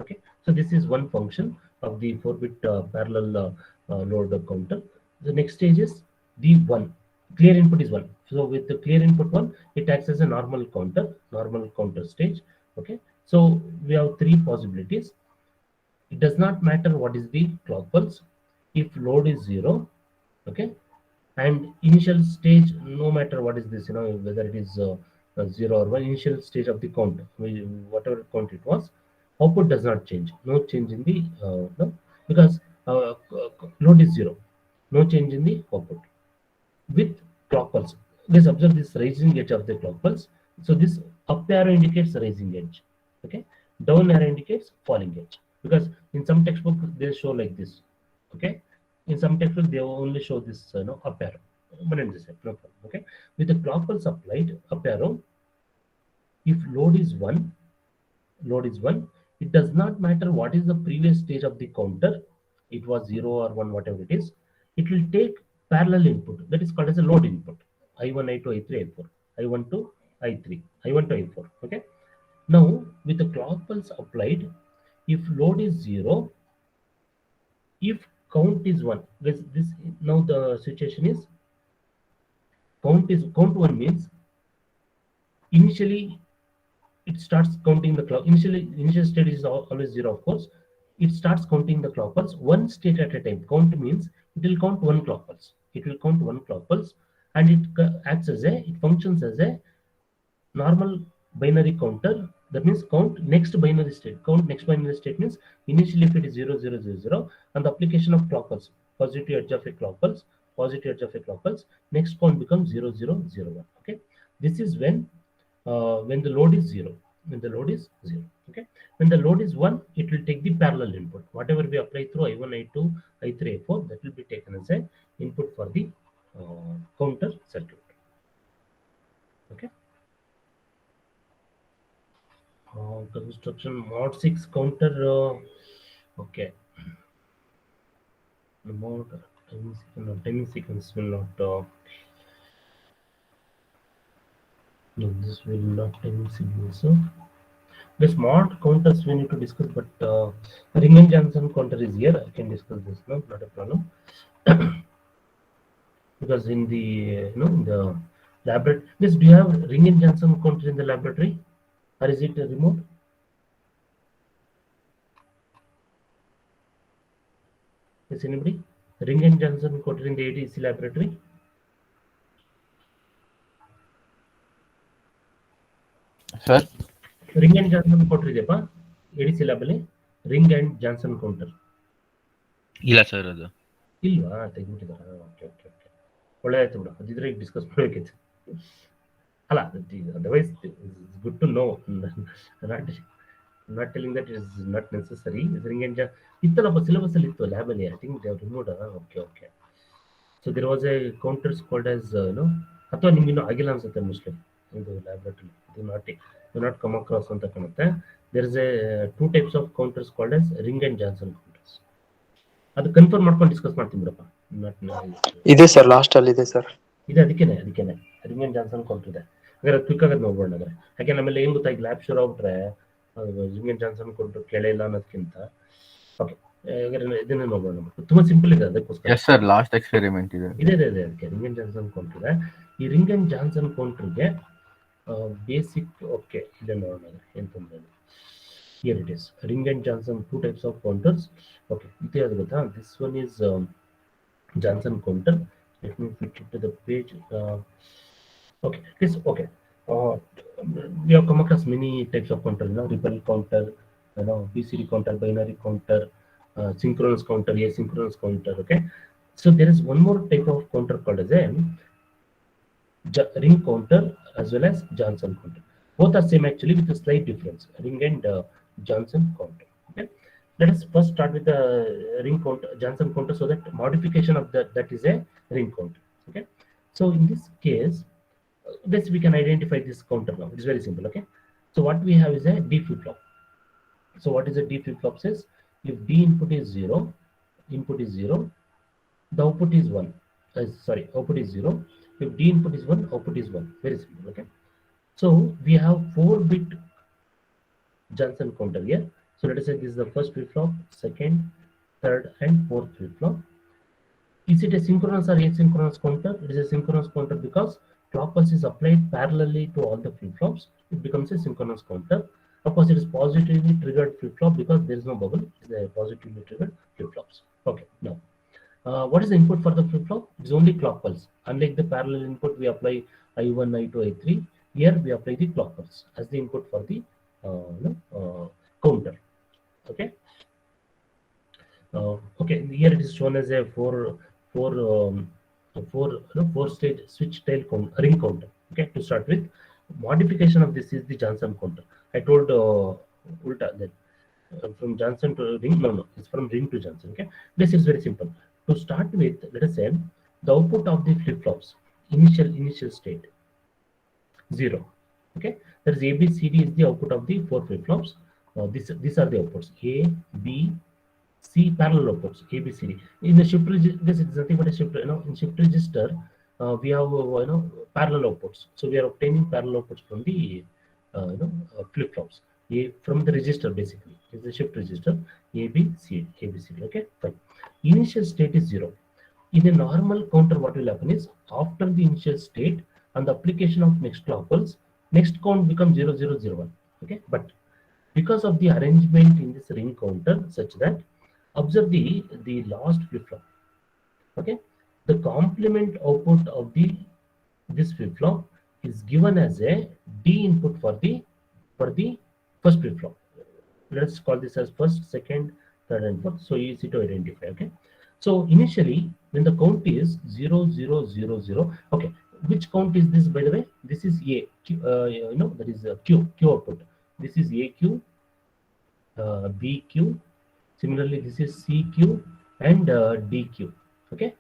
Okay, so this is one function of the 4-bit parallel load counter. The next stage is the 1. Clear input is 1. So with the clear input 1, it acts as a normal counter stage. Okay, so we have three possibilities. It does not matter what is the clock pulse. If load is 0, okay, and initial stage, no matter what is this, whether it is 0 or 1, initial stage of the count, whatever count it was, output does not change. No change in the no, because load is 0. No change in the output. With clock pulse, let's observe this rising edge of the clock pulse. So this up arrow indicates rising edge. Okay, down arrow indicates falling edge. Because in some textbook they show like this. Okay, in some textbook they only show this up arrow. But in this, no problem. Okay, with the clock pulse applied up arrow, if load is 1, it does not matter what is the previous stage of the counter. It was 0 or 1, whatever it is. It will take parallel input, that is called as a load input. I1, I2, I3, I4, I1 to I3, I1 to I4. Okay, now with the clock pulse applied, if load is 0, if count is 1, this now the situation is count 1 means initially it starts counting the clock. Initial state is always 0, of course. It starts counting the clock pulse one state at a time. Count means it will count one clock pulse. It will count one clock pulse, and it functions as a normal binary counter. That means count next binary state. Count next binary state means initially if it is 0 0 0 0, and the application of clock pulse, positive edge of a clock pulse, positive edge of a clock pulse, next count becomes 0 0 0 1. Okay, this is when the load is 0. When the load is 0. Okay, when the load is 1, it will take the parallel input. Whatever we apply through I1, I2, I3, I4, that will be taken as an input for the counter circuit. Okay. Construction mod 6 counter. Okay, the mod timing sequence will not. No, this will not timing sequence. So the smart counters we need to discuss, but Ring and Johnson counter is here. I can discuss this now, not a problem. Because in the in the laboratory, yes, do you have Ring and Johnson counter in the laboratory, or is it remote? Is anybody Ring and Johnson counter in the ADC laboratory? Sir? Ring and Johnson counter ಇದೆಯಪ್ಪ ADC lab ಅಲ್ಲಿ ring and Johnson counter ಇಲ್ಲ sir ಅದು ಇಲ್ವಾ? ತೆಗೆದ್ಬಿಟ್ಟಿದಾರ? Okay okay okay, ಒಳ್ಳೆ ಆಯ್ತು ಬಿಡು, ಅದಿದ್ರೆ ಈಗ discuss ಮಾಡಬೇಕಿತ್ತು. ಅಲ್ಲ, otherwise good to know. Not telling that is not necessary. Ring and ಇತ್ತಲ್ಲಪ್ಪ, ಸಿಲೆಬಸ್ ಅಲ್ಲಿ ಇತ್ತು ಲ್ಯಾಬ್ ಅಲ್ಲಿ. I think they removed. Okay okay. So there was a counters called as ಅಥವಾ ನಿಮ್ಗೆ ಇನ್ನೂ ಆಗಿಲ್ಲ ಅನ್ಸುತ್ತೆ ಮೋಸ್ಟ್ಲಿ ಇದು laboratory. do not come across ಅಂತ ಕಾಣುತ್ತೆ. there is a two types of counters called as ring and johnson counters. ಅದು confirm ಮಾಡ್ಕೊಂಡು ಡಿಸ್ಕಸ್ ಮಾಡ್ತೀನಿ ಬಿಡಪ್ಪ. ಇದೆ ಸರ್, ಲಾಸ್ಟ್ ಅಲ್ಲಿ ಇದೆ ಸರ್. ಇದೆ, ಅದಕ್ಕೇನೆ ರಿಂಗ್ ಅಂಡ್ ಜಾನ್ಸನ್ ಕೌಂಟರ್ ಇದೆ. ಹಾಗಾದ್ರೆ ಕ್ವಿಕ್ ಆಗೋದು ನೋಡ್ಬೋಣ. ಹಾಗಾದ್ರೆ ಯಾಕೆ ನಮ್ಮೆಲ್ಲ ಏನ್ ಗೊತ್ತಾಗಿ ಲ್ಯಾಬ್ ಶುರು ಆಗ್ಬಿಟ್ರೆ ರಿಂಗ್ ಅಂಡ್ ಜಾನ್ಸನ್ ಕೌಂಟರ್ ಕೇಳಿಲ್ಲ ಅನ್ನೋದಕ್ಕಿಂತ ಓಕೆ, ಇದನ್ನೇ ನೋಡೋಣ. ತುಂಬಾ ಸಿಂಪಲ್ ಇದೆ, ಅದಕ್ಕೋಸ್ಕರ. ಎಸ್ ಸರ್, ಲಾಸ್ಟ್ ಎಕ್ಸ್ಪೆರಿಮೆಂಟ್ ಇದೆ. ಇದೆ ಅದಕ್ಕೆ ರಿಂಗ್ ಅಂಡ್ ಜಾನ್ಸನ್ ಕೌಂಟರ್ ಇದೆ. ಈ ರಿಂಗ್ ಅಂಡ್ ಜಾನ್ಸನ್ ಕೌಂಟರ್ಗೆ ಬೇಸಿಕ್ ಓಕೆ ಇದೆ ನೋಡೋಣ, ಏನ್ ತೊಂದರೆ ಇಲ್ಲ. Here it is, ring and Johnson, two types of counters. Okay, ಇದು ಯಾವ್ದು ಗೊತ್ತಾ? This one is Johnson counter. Let me fit it to the page. Okay, this okay. We have come across many types of counter, ripple counter, BCD counter, binary counter, synchronous counter, asynchronous counter. Okay, so there is one more type of counter called as a ring counter as well as Johnson counter. Both are same actually with a slight difference. Ring and Johnson counter. Okay, let us first start with the ring counter, Johnson counter, so that modification of that is a ring counter. Okay, so in this case, this we can identify this counter now. It's very simple. Okay, so what we have is a D flip flop. So what is a D flip flop says? If D input is 0, the output is 1. Output is 0. If D input is 1, output is 1. Very simple. Okay. So we have 4-bit Johnson counter here. So let us say this is the first flip flop, second, third, and fourth flip flop. Is it a synchronous or asynchronous counter? It is a synchronous counter because clock pulse is applied parallelly to all the flip flops. It becomes a synchronous counter. Of course, it is positively triggered flip flop because there is no bubble. It is a positively triggered flip flops. Okay, now what is the input for the flip flop? It is only clock pulse. Unlike the parallel input, we apply I1, I2, I3. Here we apply the clock pulse as the input for the counter. Okay. Okay. Here it is shown as a four stage switch tail ring counter. Okay. To start with, modification of this is the Johnson counter. I told Ulta that from Johnson to ring. No, it's from ring to Johnson. Okay. This is very simple. To start with, let us say the output of the flip flops initial state 0. Okay, that is ABCD is the output of the 4 flip flops. These are the outputs A, B, C parallel outputs ABCD. In the shift register, this is nothing but a shift. In shift register, we have parallel outputs. So we are obtaining parallel outputs from the flip flops. From the register basically is the shift register ABCD. Okay, fine. Initial state is 0. In a normal counter, what will happen is after the initial state and the application of next clock pulse, next count becomes 0, 0, 0, 1. Okay, but because of the arrangement in this ring counter such that observe the last flip flop. Okay, the complement output of this flip flop is given as a D input for the first flip flop. Let's call this as first, second, third, and fourth. So easy to identify. Okay. So initially, when the count is 0, 0, 0, 0. Okay. Which count is this, by the way? This is A. That is Q output. This is AQ, BQ. Similarly, this is CQ and DQ. Okay.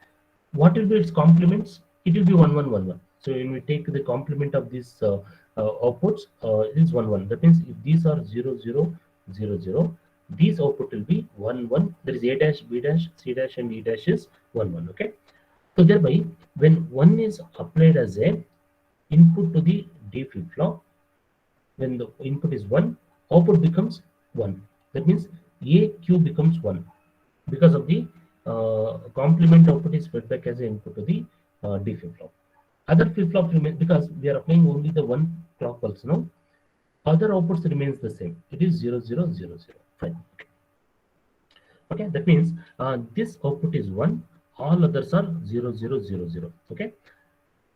What will be its complements? It will be 1, 1, 1, 1. So when we take the complement of these outputs, it is 1, 1. That means if these are 0, 0, 0, 0, these output will be 1, 1. There is A dash, B dash, C dash, and E dash is 1, 1. Okay. So thereby, when 1 is applied as a input to the D flip flop, when the input is 1, output becomes 1. That means AQ becomes 1 because of the complement output is fed back as an input to the D flip flop. Other flip flop remains because we are applying only the one clock pulse now. Other outputs remains the same. It is 0, 0, 0, 0. Fine. Okay, that means this output is 1. All others are 0, 0, 0, 0. Okay.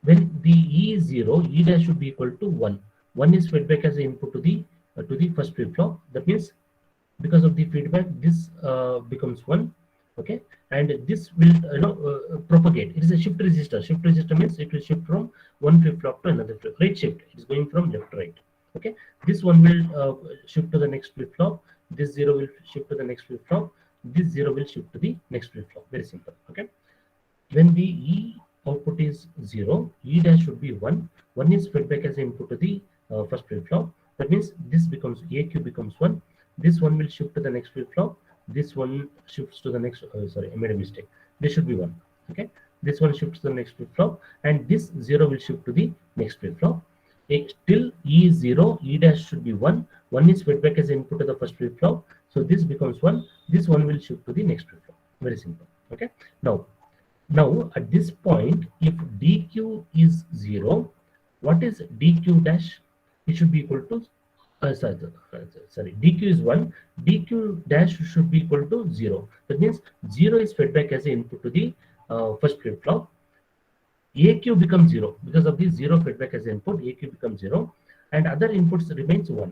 When the E is 0, E dash should be equal to 1. 1 is fed back as an input to the first flip flop. That means because of the feedback, this becomes 1. Okay, and this will propagate. It is a shift register. Shift register means it will shift from one flip flop to another flip. Right shift. It is going from left to right. Okay, this one will shift to the next flip flop. This 0 will shift to the next flip flop. This 0 will shift to the next flip flop. Very simple. Okay, when the E output is 0, E dash should be 1. 1 is fed back as input to the first flip flop. That means this becomes AQ becomes 1. This one will shift to the next flip flop. This one shifts to the next. Sorry, I made a mistake. This should be 1. Okay, this one shifts to the next flip flop, and this 0 will shift to the next flip flop. Till E is 0, E dash should be 1. 1 is fed back as input to the first flip flop. So this becomes 1. This one will shift to the next flip flop. Very simple. Okay. Now at this point, if DQ is 0, what is DQ dash? It should be equal to DQ is 1. DQ dash should be equal to 0. That means 0 is fed back as an input to the first flip flop. AQ becomes 0 because of the 0 feedback as input. AQ becomes 0, and other inputs remains 1.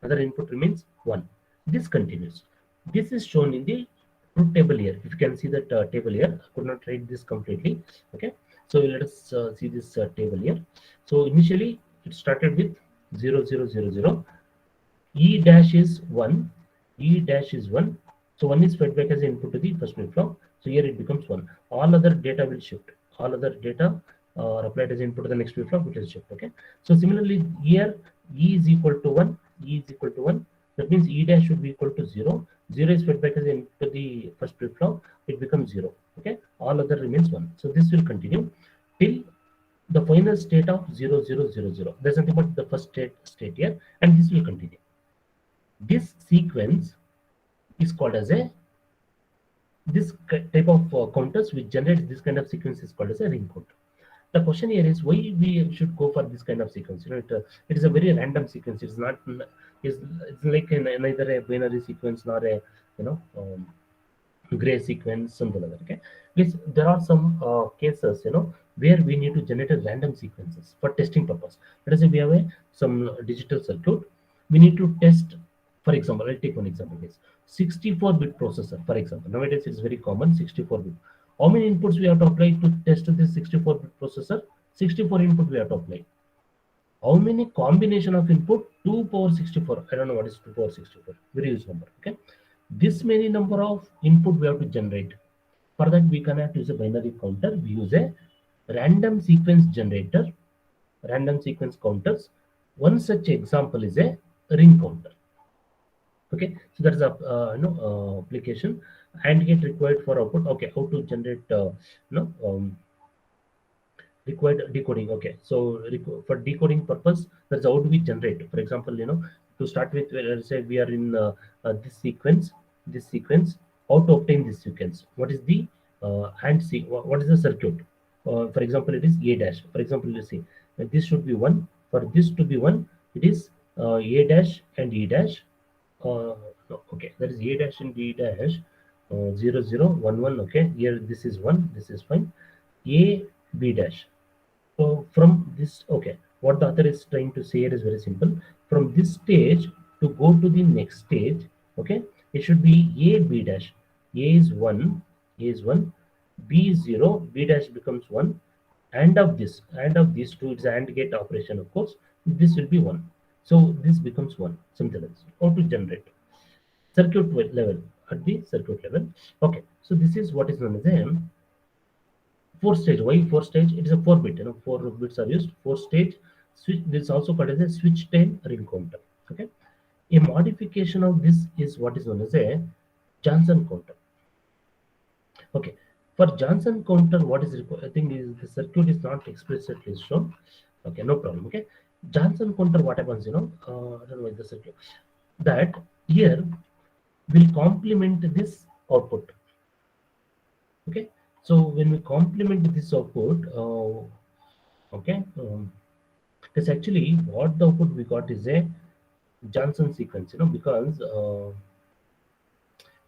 Other input remains 1. This continues. This is shown in the truth table here. If you can see that table here, I could not write this completely. Okay, so let us see this table here. So initially it started with 0 0 0 0. E dash is 1. E dash is 1. So 1 is fed back as input to the first flip flop. So here it becomes 1. All other data will shift. All other data are applied as input to the next flip flop, which will shift. Okay. So similarly here E is equal to 1. E is equal to 1. That means E dash should be equal to 0. 0 is fed back as input to the first flip flop. It becomes 0. Okay. All other remains 1. So this will continue till the final state of 0 0 0 0. There's nothing but the first state here, and this will continue. This sequence is called as a this type of counters which generates this kind of sequence is called as a ring counter. The question here is why we should go for this kind of sequence. It is a very random sequence. It's not it's like neither a binary sequence nor a gray sequence, something like that. Okay, which there are some cases where we need to generate a random sequences for testing purpose. Let us say we have some digital circuit. We need to test. For example, I'll take one example. Is 64-bit processor. For example, nowadays it's very common 64-bit. How many inputs we have to apply to test this 64-bit processor? 64 input we have to apply. How many combination of input? 2 power 64. I don't know what is 2 power 64. Very huge number. Okay. This many number of input we have to generate. For that we cannot use a binary counter. We use a random sequence generator, random sequence counters. One such example is a ring counter. Okay, so that is a application. AND gate required for output. Okay, how to generate required decoding. Okay, so for decoding purpose, that's how do we generate. For example, to start with, let's say we are in this sequence. How to obtain this sequence? What is the and see what is the circuit? For example, it is A dash. For example, you see this should be 1. For this to be 1, it is A dash and E dash. No, okay, that is A dash and B dash 0 0 1 1. Okay, here this is 1. This is fine. A B dash. So from this, okay, what the author is trying to say here is very simple. From this stage to go to the next stage, okay, it should be A B dash. A is 1. A is 1. B is 0. B dash becomes 1. And of these two, it's AND gate operation, of course. This will be 1. So this becomes 1. Something else. How to generate circuit level at the circuit level. Okay, so this is what is known as a 4-stage. Why 4-stage? It is a 4-bit. 4 bits are used. 4-stage switch. This is also called as a switch tail ring counter. Okay, a modification of this is what is known as a Johnson counter. Okay, for Johnson counter, what is required? I think is the circuit is not explicitly shown. Okay, no problem. Okay, Johnson counter, what happens? I don't know the circuit that here will complement this output. Okay, so when we complement this output, okay, because actually what the output we got is a Johnson sequence, because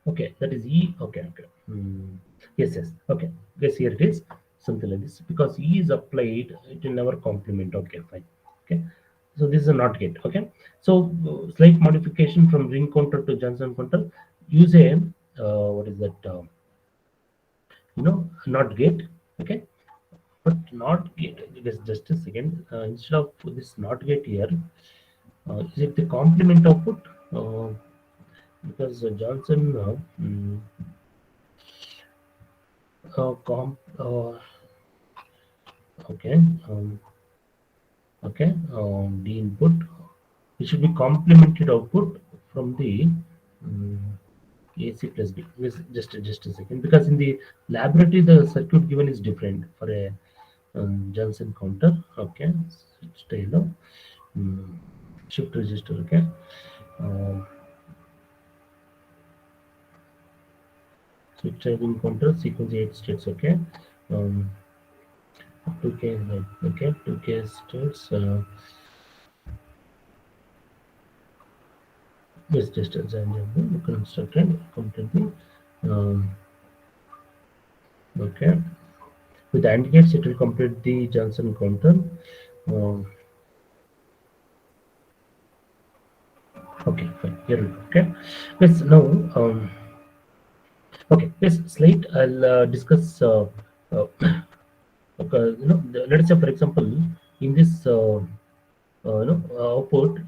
okay, that is E. Okay, yes, okay, yes, here it is, something like this, because E is applied, it will never complement. Okay, fine. Okay, so this is a NOT gate. Okay, so slight modification from ring counter to Johnson counter. Use a what is that? NOT gate. Okay, but NOT gate. Just a second. Instead of this NOT gate here, is it the complement output? Because Johnson okay, okay, the input, it should be complemented output from the AC plus B. Just a second, because in the laboratory the circuit given is different for a Johnson counter. Okay, switch tail shift register. Okay, switch tail counter sequence 8 states. Okay, 2K. Okay, 2K states. Yes, just as I constructed completely. Okay, with AND gates, it will complete the Johnson counter. Okay, fine. Here we go. Okay. Let's now. Okay. Yes. Slide. I'll discuss. Uh, okay, let us say, for example, in this output,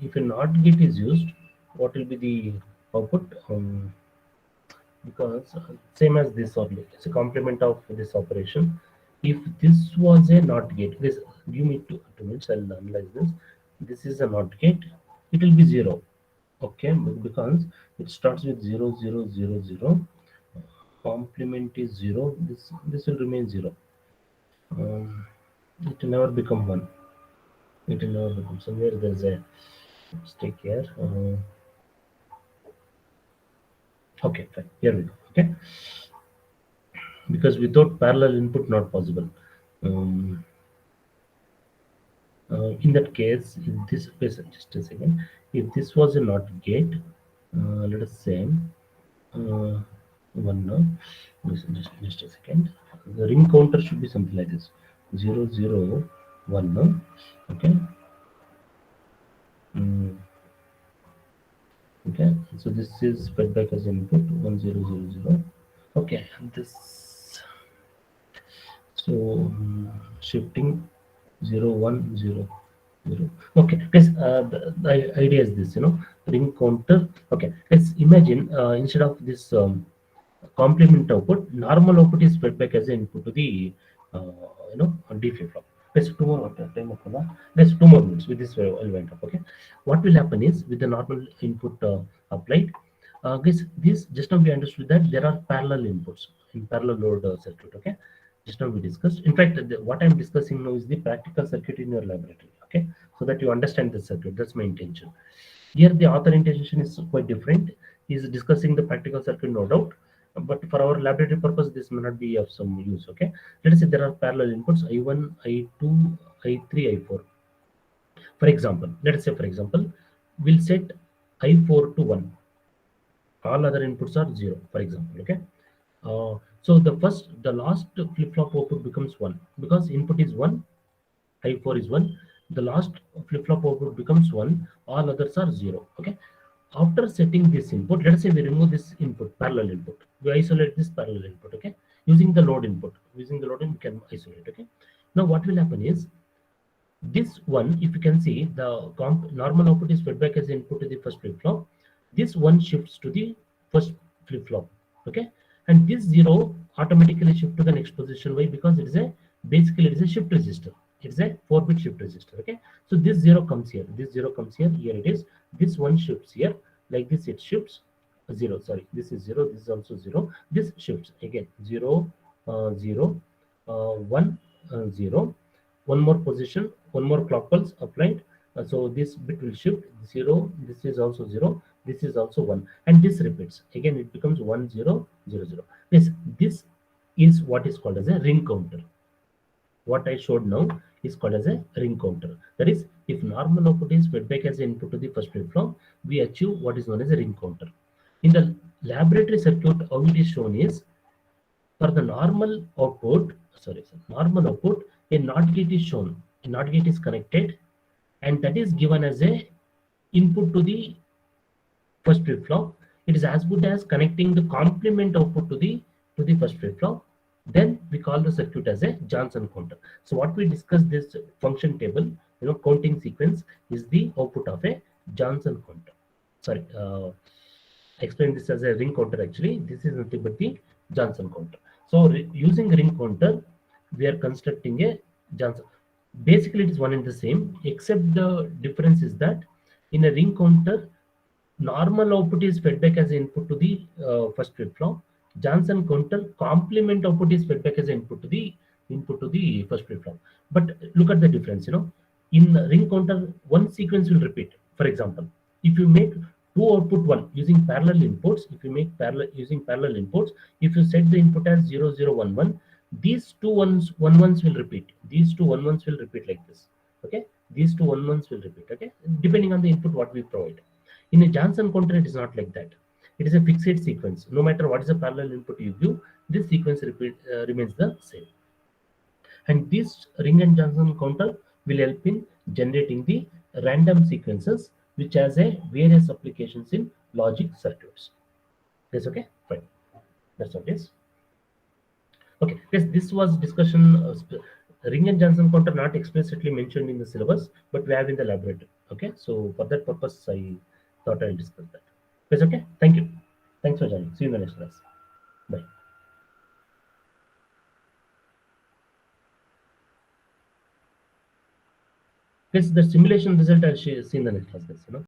if a NOT gate is used, what will be the output? Because same as this only, it's a complement of this operation. If this was a NOT gate, this give me 2 minutes. I'll analyze this. This is a NOT gate. It will be 0. Okay, because it starts with 0 0 0 0. Complement is 0. This will remain 0. It will never become 1. It will never become. Somewhere there's a mistake here. Okay, fine. Here we go. Okay, because without parallel input, not possible. Um, in that case, if this just a second, if this was a NOT gate, let us say one now. Just a second. The ring counter should be something like this: 0 0 1 now. Okay. Okay. So this is fed back as input 1 0 0 0. Okay. This. So shifting 0 1 0 0. Okay, guys, the idea is this, ring counter. Okay, let's imagine instead of this complement output, normal output is fed back as an input to the D flip flop. Let's 2 more time. Let's 2 more minutes with this element up. Okay, what will happen is with the normal input applied, guys, this just now we understood that there are parallel inputs in parallel load circuit. Okay, just now we discussed. In fact, what I'm discussing now is the practical circuit in your laboratory. Okay, so that you understand the circuit. That's my intention. Here, the author intention is quite different. He's discussing the practical circuit, no doubt. But for our laboratory purpose, this may not be of some use. Okay, let us say there are parallel inputs I1, I2, I3, I4. For example, let us say, for example, we'll set I4 to 1. All other inputs are 0, for example. Okay. So the last flip-flop output becomes 1 because input is 1, I4 is 1. The last flip-flop output becomes 1. All others are 0. Okay. After setting this input, let's say we remove this input, parallel input. We isolate this parallel input. Okay. Using the load input. Using the load input, we can isolate. Okay. Now what will happen is this one, if you can see, the normal output is fed back as input to the first flip-flop. This one shifts to the first flip-flop. Okay. And this 0 automatically shift to the next position. Why? Because it is basically it is a shift resistor. It's a 4-bit shift resistor. Okay. So this 0 comes here. This 0 comes here. Here it is. This one shifts here. Like this, it shifts 0. Sorry, this is 0. This is also 0. This shifts again 0, 0, 1, 0. One more position, one more clock pulse applied. So this bit will shift 0. This is also 0. This is also 1. And this repeats. Again, it becomes 1 0 0 0. This is what is called as a ring counter. What I showed now is called as a ring counter. That is, if normal output is fed back as input to the first flip-flop, we achieve what is known as a ring counter. In the laboratory circuit, how it is shown is for the normal output, a NOT gate is shown. A NOT gate is connected, and that is given as a input to the first flip-flop. It is as good as connecting the complement output to the first flip-flop. Then we call the circuit as a Johnson counter. So what we discussed this function table, counting sequence is the output of a Johnson counter. Sorry, I explained this as a ring counter. Actually, this is nothing but the Johnson counter. So using ring counter, we are constructing a Johnson. Basically, it is one and the same, except the difference is that in a ring counter, normal output is fed back as input to the first flip-flop. Johnson counter complement output is fed back as input to the first flip-flop. But look at the difference. In ring counter, one sequence will repeat. For example, if you make 2 output 1 using parallel inputs, if you set the input as 0 0 1 1, these 2 1s will repeat. These 2 1s will repeat like this. Okay, these 2 1s will repeat. Okay, depending on the input what we provide. In a Johnson counter, it is not like that. It is a fixed sequence. No matter what is the parallel input you give, this sequence remains the same. And this ring and Johnson counter will help in generating the random sequences, which has a various applications in logic circuits. Yes, okay, fine. That's what it is. Okay, yes, this was discussion. Ring and Johnson counter not explicitly mentioned in the syllabus, but we have in the laboratory. Okay, so for that purpose, I thought I'll discuss that. Yes, okay. Thank you. Thanks for joining. See you in the next class. Bye. Yes, the simulation result I'll see in the next class. You know.